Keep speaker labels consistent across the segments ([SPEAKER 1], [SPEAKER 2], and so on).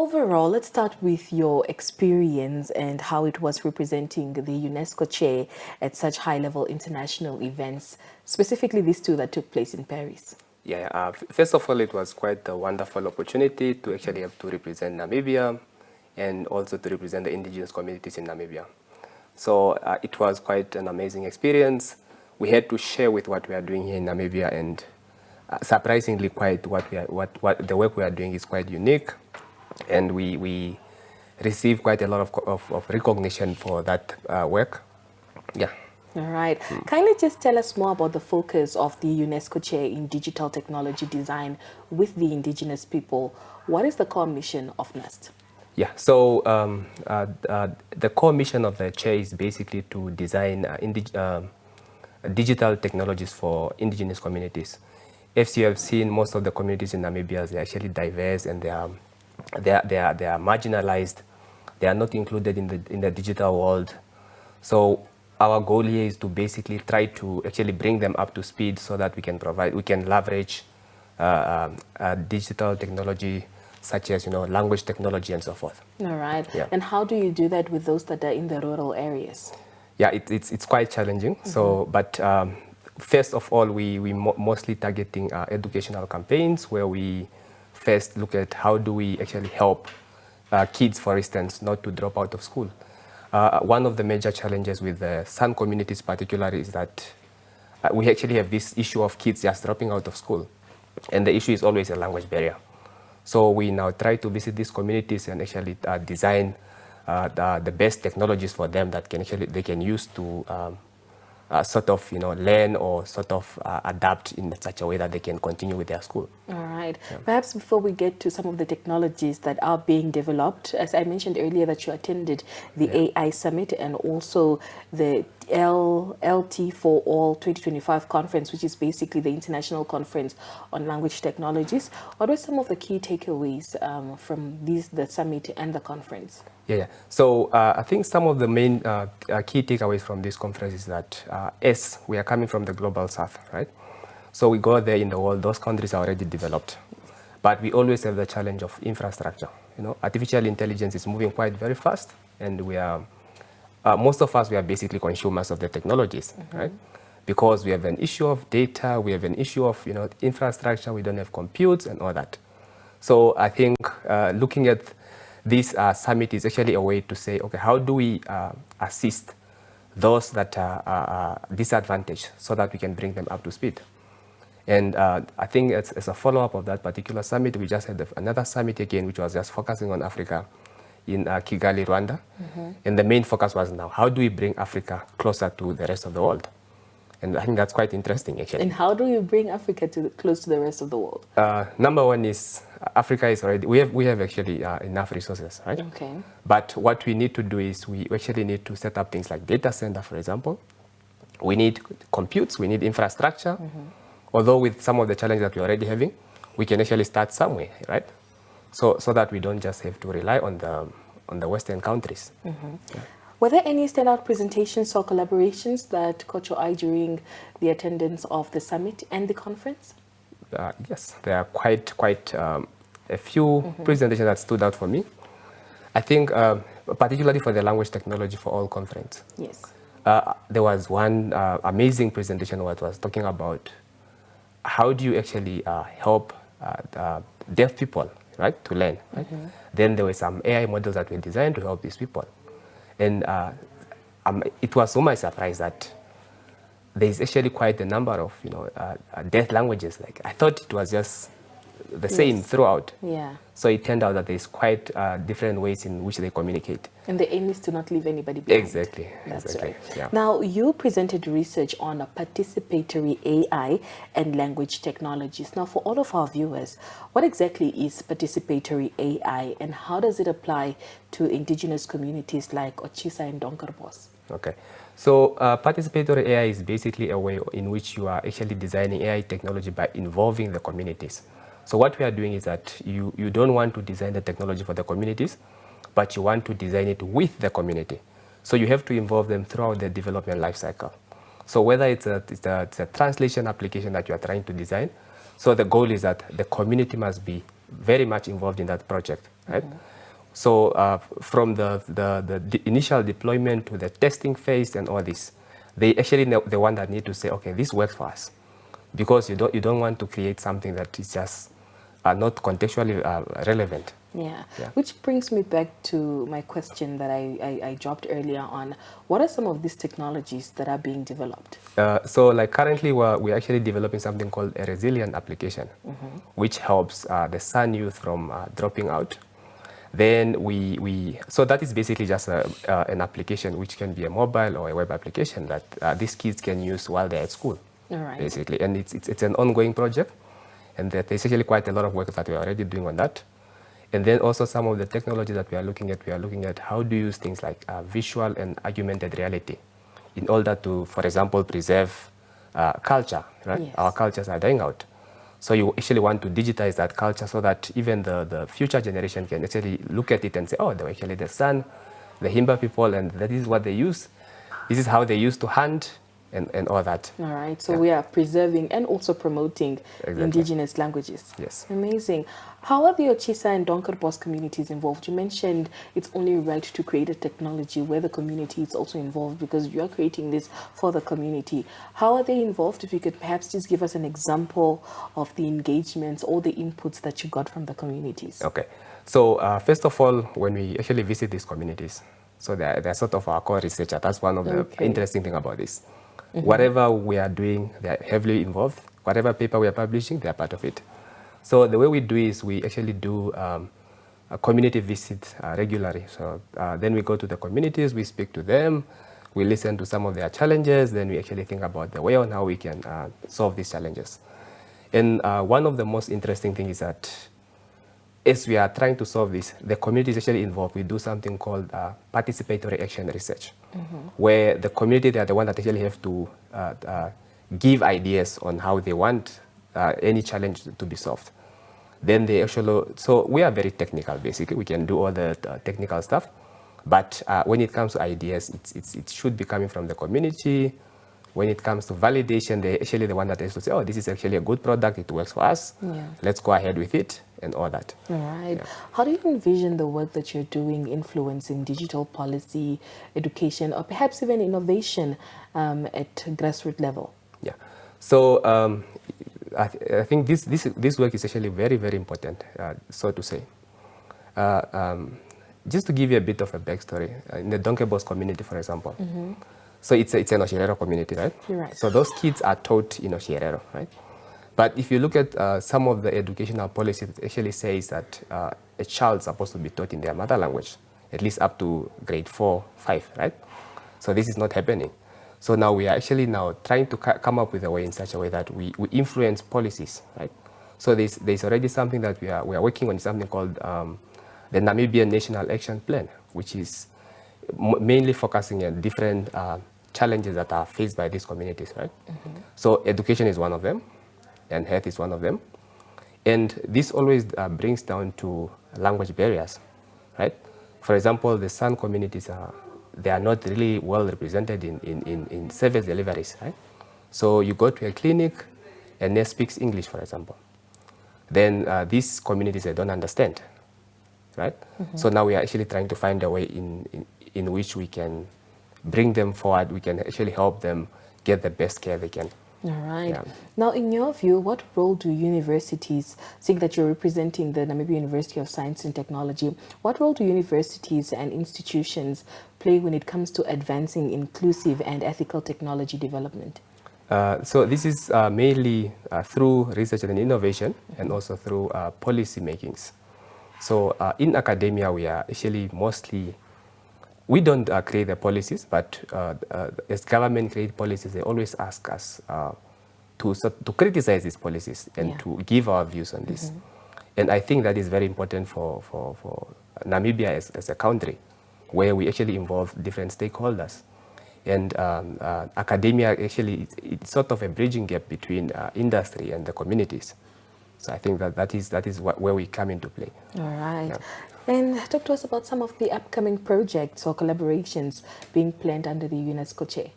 [SPEAKER 1] overall, let's start with your experience and how it was representing the UNESCO Chair at such high-level international events, specifically these two that took place in Paris.
[SPEAKER 2] Yeah, first of all, it was quite a wonderful opportunity to actually have to represent Namibia and also to represent the indigenous communities in Namibia. So it was quite an amazing experience. We had to share with what we are doing here in Namibia, and surprisingly, quite what the work we are doing is quite unique, and we receive quite a lot of recognition for that work. Yeah.
[SPEAKER 1] All right. Kindly just tell us more about the focus of the UNESCO Chair in Digital Technology Design with the Indigenous People. What is the core mission of NUST?
[SPEAKER 2] Yeah, so the core mission of the Chair is basically to design digital technologies for indigenous communities. As you have seen, most of the communities in Namibia, they're actually diverse and they are marginalized. They are not included in the digital world. So our goal here is to basically try to actually bring them up to speed so that we can leverage digital technology such as language technology and so forth.
[SPEAKER 1] All right.
[SPEAKER 2] Yeah.
[SPEAKER 1] And how do you do that with those that are in the rural areas?
[SPEAKER 2] Yeah, it's quite challenging. So, but first of all, we mostly targeting educational campaigns where we first look at how do we actually help kids, for instance, not to drop out of school. One of the major challenges with the San communities particularly is that we actually have this issue of kids just dropping out of school. And the issue is always a language barrier. So we now try to visit these communities and actually design the best technologies for them that they can use to sort of learn or sort of adapt in such a way that they can continue with their school.
[SPEAKER 1] All right.
[SPEAKER 2] Yeah.
[SPEAKER 1] Perhaps before we get to some of the technologies that are being developed, as I mentioned earlier that you attended the AI Summit and also the LT for All 2025 conference, which is basically the international conference on language technologies. What were some of the key takeaways from the summit and the conference?
[SPEAKER 2] Yeah. So I think some of the main key takeaways from this conference is that we are coming from the global south, right? So we go there in the world, those countries are already developed, but we always have the challenge of infrastructure. Artificial intelligence is moving quite very fast, and we are most of us, we are basically consumers of the technologies, right? Because we have an issue of data, we have an issue of infrastructure, we don't have compute and all that. So I think looking at this summit is actually a way to say, okay, how do we assist those that are disadvantaged so that we can bring them up to speed? And I think as a follow-up of that particular summit, we just had another summit again, which was just focusing on Africa in Kigali, Rwanda. And the main focus was now, how do we bring Africa closer to the rest of the world? And I think that's quite interesting, actually.
[SPEAKER 1] And how do you bring Africa close to the rest of the world?
[SPEAKER 2] Number one is Africa is already, we have actually enough resources, right?
[SPEAKER 1] Okay.
[SPEAKER 2] But what we need to do is we actually need to set up things like data center, for example. We need compute, we need infrastructure. Although with some of the challenges that we're already having, we can actually start somewhere, right? So that we don't just have to rely on the Western countries. Yeah.
[SPEAKER 1] Were there any standout presentations or collaborations that caught your eye during the attendance of the summit and the conference?
[SPEAKER 2] Yes, there are quite a few presentations that stood out for me. I think particularly for the language technology for all conference.
[SPEAKER 1] Yes.
[SPEAKER 2] There was one amazing presentation that was talking about how do you actually help deaf people, right, to learn. Right? Then there were some AI models that were designed to help these people. And it was so much surprise that there's actually quite a number of deaf languages. Like I thought it was just the same throughout.
[SPEAKER 1] Yeah.
[SPEAKER 2] So it turned out that there's quite different ways in which they communicate.
[SPEAKER 1] And the aim is to not leave anybody behind.
[SPEAKER 2] Exactly.
[SPEAKER 1] That's
[SPEAKER 2] exactly.
[SPEAKER 1] right.
[SPEAKER 2] Yeah.
[SPEAKER 1] Now, you presented research on participatory AI and language technologies. Now, for all of our viewers, what exactly is participatory AI and how does it apply to indigenous communities like Otjisa and Donkerbos?
[SPEAKER 2] Okay. So participatory AI is basically a way in which you are actually designing AI technology by involving the communities. So what we are doing is that you don't want to design the technology for the communities, but you want to design it with the community. So you have to involve them throughout the development life cycle. So whether it's a translation application that you are trying to design, so the goal is that the community must be very much involved in that project, right? So from the initial deployment to the testing phase and all this, they actually the one that need to say, okay, this works for us, because you don't want to create something that is just not contextually relevant.
[SPEAKER 1] Yeah. Which brings me back to my question that I dropped earlier on. What are some of these technologies that are being developed?
[SPEAKER 2] So like currently we're actually developing something called a resilient application, which helps the San youth from dropping out. Then so that is basically just an application which can be a mobile or a web application that these kids can use while they're at school, basically. And it's an ongoing project, and there's actually quite a lot of work that we're already doing on that. And then also some of the technology that we are looking at how to use things like visual and augmented reality in order to, for example, preserve culture, right?
[SPEAKER 1] Yes.
[SPEAKER 2] Our cultures are dying out. So you actually want to digitize that culture so that even the future generation can actually look at it and say, oh, they were actually the San, the Himba people, and that is what they use. This is how they used to hunt and all that.
[SPEAKER 1] All right. So we are preserving and also promoting indigenous languages.
[SPEAKER 2] Yes.
[SPEAKER 1] Amazing. How are the Otjisa and Donkerbos communities involved? You mentioned it's only right to create a technology where the community is also involved, because you are creating this for the community. How are they involved? If you could perhaps just give us an example of the engagements or the inputs that you got from the communities.
[SPEAKER 2] Okay. So first of all, when we actually visit these communities, so they're sort of our core researcher. That's one of the interesting things about this. Whatever we are doing, they are heavily involved. Whatever paper we are publishing, they are part of it. So the way we do is we actually do a community visit regularly. So then we go to the communities, we speak to them, we listen to some of their challenges, then we actually think about the way on how we can solve these challenges. And one of the most interesting things is that as we are trying to solve this, the community is actually involved. We do something called participatory action research, where the community, they are the one that actually have to give ideas on how they want any challenge to be solved. Then they actually, so we are very technical, basically. We can do all the technical stuff. But when it comes to ideas, it should be coming from the community. When it comes to validation, they're actually the one that has to say, oh, this is actually a good product, it works for us. Let's go ahead with it, and all that.
[SPEAKER 1] All right. How do you envision the work that you're doing influencing digital policy, education, or perhaps even innovation at grassroots level?
[SPEAKER 2] Yeah. So I think this work is actually very, very important, so to say. Just to give you a bit of a backstory, in the Donkerbos community, for example, so it's an Oshirero community, right?
[SPEAKER 1] You're right.
[SPEAKER 2] So those kids are taught in Oshirero, right? But if you look at some of the educational policies, it actually says that a child is supposed to be taught in their mother language, at least up to grade 4, 5, right? So this is not happening. So now we are actually trying to come up with a way in such a way that we influence policies, right? So there's already something that we are working on, something called the Namibian National Action Plan, which is mainly focusing on different challenges that are faced by these communities, right? So education is one of them, and health is one of them. And this always brings down to language barriers, right? For example, the San communities they are not really well represented in service deliveries, right? So you go to a clinic, a nurse speaks English, for example. Then these communities, they don't understand, right? So now we are actually trying to find a way in which we can bring them forward. We can actually help them get the best care they can.
[SPEAKER 1] All right. Yeah. Now, in your view, what role do universities, seeing that you're representing the Namibia University of Science and Technology, what role do universities and institutions play when it comes to advancing inclusive and ethical technology development?
[SPEAKER 2] So this is mainly through research and innovation, and also through policy makings. So in academia, we are actually mostly, we don't create the policies, but as government create policies, they always ask us to criticize these policies and to give our views on this. And I think that is very important for Namibia as a country, where we actually involve different stakeholders. And academia actually, it's sort of a bridging gap between industry and the communities. So I think that is where we come into play.
[SPEAKER 1] All right. Yeah. And talk to us about some of the upcoming projects or collaborations being planned under the UNESCO Chair.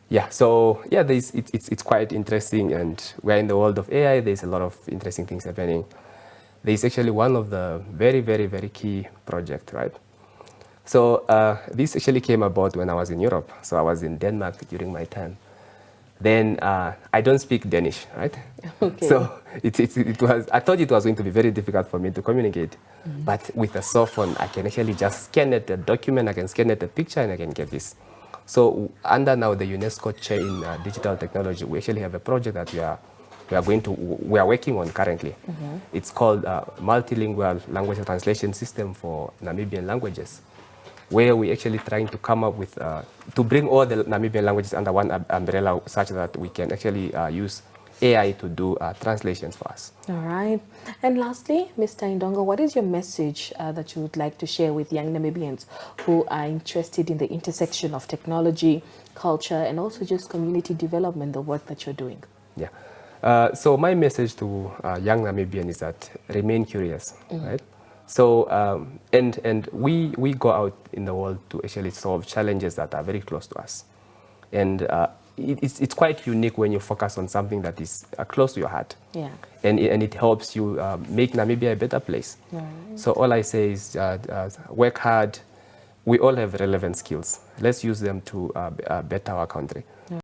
[SPEAKER 2] Yeah, so yeah, it's quite interesting, and we're in the world of AI. There's a lot of interesting things happening. There's actually one of the very, very, very key project, right? So this actually came about when I was in Europe. So I was in Denmark during my time. Then I don't speak Danish, right?
[SPEAKER 1] Okay.
[SPEAKER 2] So it was, I thought it was going to be very difficult for me to communicate. But with a cell phone, I can actually just scan it, a document, I can scan it, a picture, and I can get this. So under now the UNESCO Chair in digital technology, we actually have a project that we are working on currently. It's called Multilingual Language Translation System for Namibian Languages, where we're actually trying to come up with, to bring all the Namibian languages under one umbrella such that we can actually use AI to do translations for us.
[SPEAKER 1] All right. And lastly, Mr. Indongo, what is your message that you would like to share with young Namibians who are interested in the intersection of technology, culture, and also just community development, the work that you're doing?
[SPEAKER 2] Yeah. So my message to young Namibians is that remain curious, right? So, and we go out in the world to actually solve challenges that are very close to us. And it's quite unique when you focus on something that is close to your heart.
[SPEAKER 1] Yeah.
[SPEAKER 2] And it helps you make Namibia a better place. Right. So all I say is work hard. We all have relevant skills. Let's use them to better our country. Yeah.